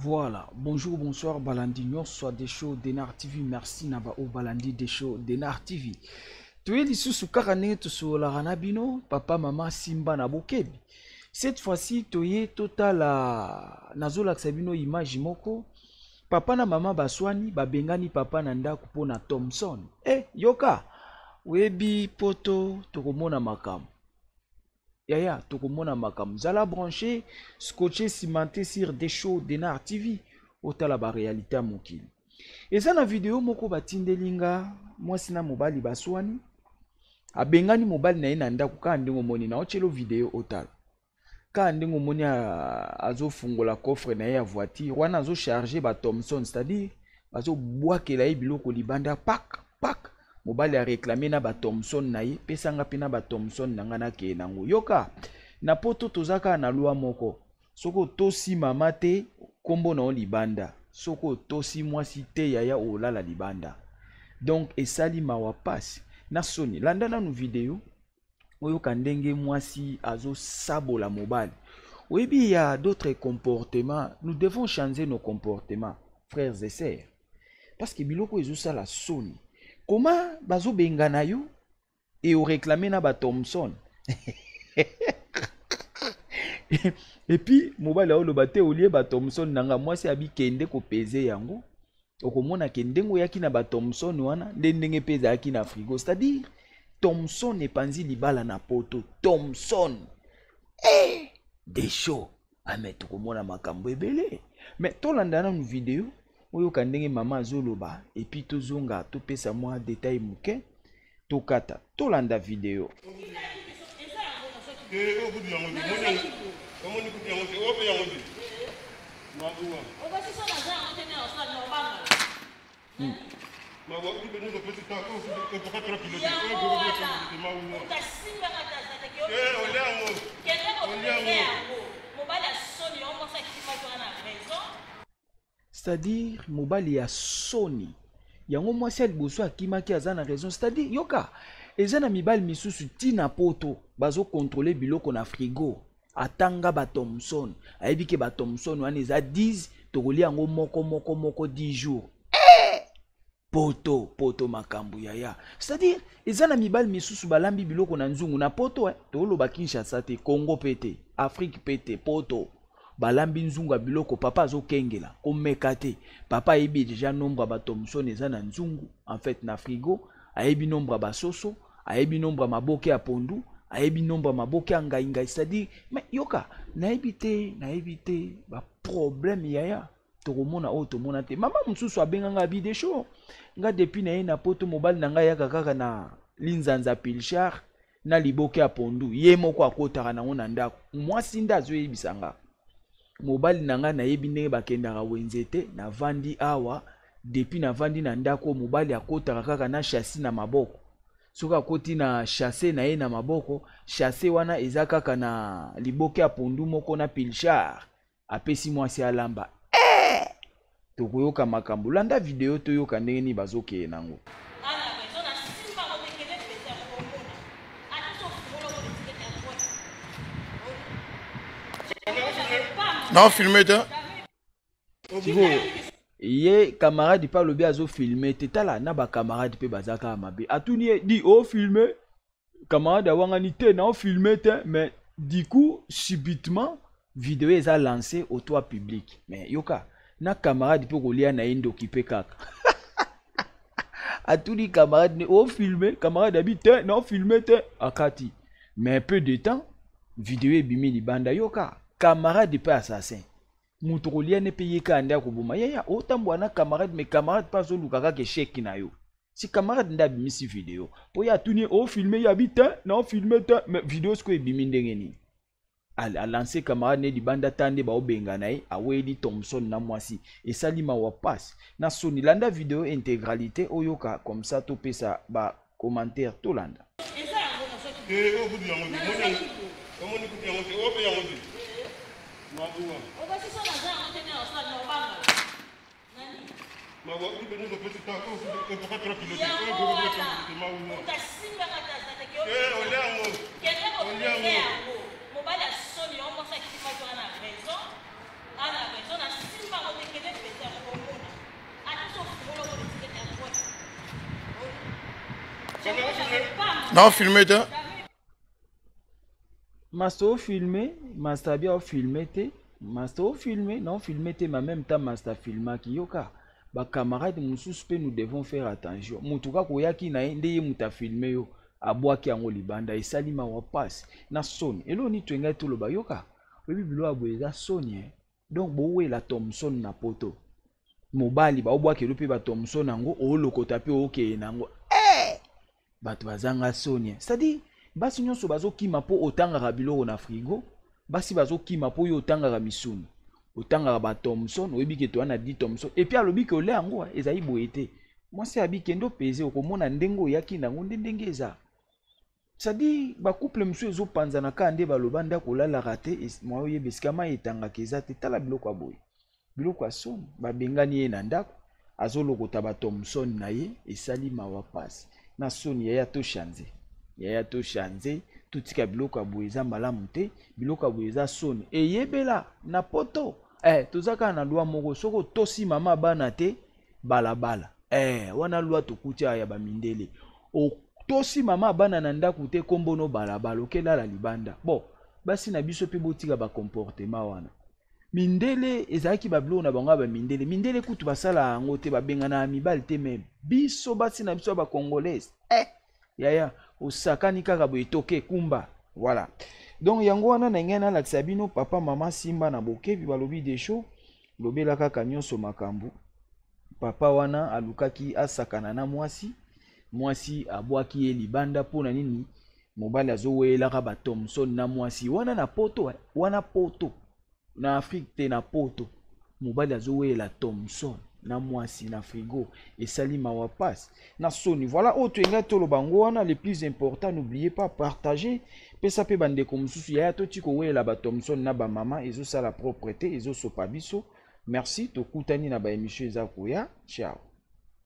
Voilà, bonjour, bonsoir, Balandi, soit des shows Denar TV, merci Naba au Balandi des shows Denar TV. Tu es sous Karane, tu sur la Ranabino, papa, maman, Simba, Nabokebi. Cette fois-ci, tu es total à Nazola Sabino, image moko. Papa na maman baswani, babengani papa nanda kupona Thompson. Yoka, webi poto, tokomona makam. Yaya, tokomona makam. Zala branché, scotché, cimenté sur des shows Denar TV. Otala ba réalité à mokili. Et ça na vidéo moko batindelinga, moi sina mobali baswani. Abengani mobali na inanda kuka ndingo moni na ochelo vidéo otala. Ka ndingo moni azo fungola coffre na ya voiture, wana azo charger ba Thompson, c'est-à-dire azo boakela biloko libanda pak pak. Mobali a réclamé na ba Thompson na ye, pesanga pina ba Thompson nangana ke nango. Yoka, na poto tozaka na loi moko. Soko tosi mama te, kombo na libanda. Soko tosi mwasi te yaya olala libanda. Donc, esali mawa passe. Na soni, landa na nou vidéo, oyo kandenge mwasi azo sabo la mobile. Oui, il y a d'autres comportements. Nous devons changer nos comportements, frères et sœurs. Parce que biloko ezo sa la soni. Comment bazo bengana yo et au réclamer na ba Thompson. Et puis mobile a lo bate olie ba Thompson nanga mwasi abi kende ko peser yango. Okomona kendengo yaki na ba Thompson wana ndenge pesa yaki na frigo. C'est-à-dire Thompson epanzi libala na poto. Thompson. Des shows. Mais tokomona makambo ebele. Mais tolanda na une vidéo oyo kandenge mama azoloba et puis tozonga topesa moi détail muke tokata tolanda vidéo. C'est-à-dire mobali ya soni yango mwasi aliboso akimaki aza na raison, c'est-à-dire yoka eza na mibali misusu tina poto bazo contrôler biloko na frigo atanga ba Thompson ayebi ke ba Thompson wana eza 10 tokolia yango moko 10 jours poto makambo yaya, c'est-à-dire eza na mibali misusu balambi biloko na nzungu na poto toloba Kinshasa te, Congo pete, Afrique pete, poto balambi nzungu biloko papa azo kengela komeka te. Papa ayebi déjà nombre ba Thompson eza na nzungu en fait na frigo, ayebi nombre ba soso, ayebi nombre maboke ya pondu, ayebi nombre maboke ya ngai, c'est-à-dire mais yoka nayebi te ba problème yaya tokomona o tomona te. Mama mususu abenganga bi de show nga depuis na ye na poto mobali na ngai yaka kaka na linzanza pilchar na liboke ya pondu ye moko akotaka nango na ndako mwasi nda azo yebisanga mobali nanga na yebi ndenge bakendaka wenzete na vandi awa depuis na vandi na ndako mobali akotaka kaka na chassis na maboko. Soka koti na chassis na ye na maboko, chassis wana eza kaka na liboke ya pondu moko na pilchar apesi mwasi alamba. Tokoyoka makambo landa video toyoka ndenge ni bazoke nango. Non, filmé toi. Ye camarade pas le bien azo filmer tetala na ba camarade pe bazaka mabe atuni di o filmer camarade awangani te na o filmer te, mais du coup subitement vidéo est lancée au toit public. Mais yoka na camarade pe kolia na indo occupé kaka atuni camarade ne o filmer camarade habite na o filmer te akati, mais peu de temps vidéo est bimi libanda yoka camarade pe assassin mutukolia ne peye ka anda kubuma yaya otambwa na camarade, mais camarade pas zo lukaka ke cheki na yo si camarade nda bimisi video po ya tuni o filmer ya bita na o filmer ta, mais vidéo sko e bimi ndenge ni a lancé camarade ne libanda tande ba obenga na ye awedi Thompson na mwasi et salima wa passe na soni landa vidéo intégralité oyoka comme ça to pesa ba commentaire to landa Non, filmé, toi. Master filmé, master bien filmé te, master filmé, non filmé te, mais en même temps master filmé qui yoka. Ba camarade mususu pe nous devons faire attention. Mutuka koyaki na ndeye muta filmé yo abwaki yango libanda esalima wa passe na soni. Elo ni twenga to lo ba yoka. Webi bilo abweza soni Donc bowe la Thompson na poto. Mobali ba obwaki lo pe ba Thompson nango o lokota pe oke nango. Bato bazanga soni. C'est-à-dire basi nyonso bazokima po otangaka biloko na frigo, basi bazokima po yo otangaka misuni, otangaka ba Thompson, oyebi ke toana di Thompson, et puis alobi ke ole yango ezali boye te. Mwasi abiki ndo peze okomona ndenge oyaki nango ndenge eza. C'est-à-dire ba couple msu ezopanzana ka nde baloba nda kolalaka te, mwa oyeba esika mai etangaka eza te, tala biloko ya boye. Biloko ya soni babengani ye na ndako azolokota ba Thompson na ye esali mawa pasi na soni yaya to chanze. Yaya to chanze tutika biloko ya boye eza malamu te, biloko ya boye eza soni eyebela na poto. Tozaka na lwa moko soko tosi mama bana te balabala. Wana lwa tokutia ya bamindele. Tosi mama bana na ndako te kombono balabala okelala libanda. Bon, basi na biso pe botika ba comportement wana. Mindele ezaki bablo na bango ba mindele. Mindele kutu basala yango te babengana mibali te même. Biso basi na biso ba congolaise. Yaya osakani kaka boye toke kumba. Voilà. Donc yango wana na ngena la Sabino papa mama Simba na bokebi balobi des shows. Lobela kaka nyonso makambu. Papa wana alukaki asakana na mwasi abwaki ye libanda pona nini mobali azowelaka ba Thompson na mwasi wana na poto wana poto na Afrique te na poto mobali azowela Thompson na mwasi na frigo esali mawa passe na soni. Voilà autre nga tolo bango wana le plus important, n'oubliez pas partager pesa pe bande ko mususu ya to tiko wela ba Thompson na ba mama ezo sala propreté ezo sopa biso. Merci to kutani na ba émission eza koya. Ciao.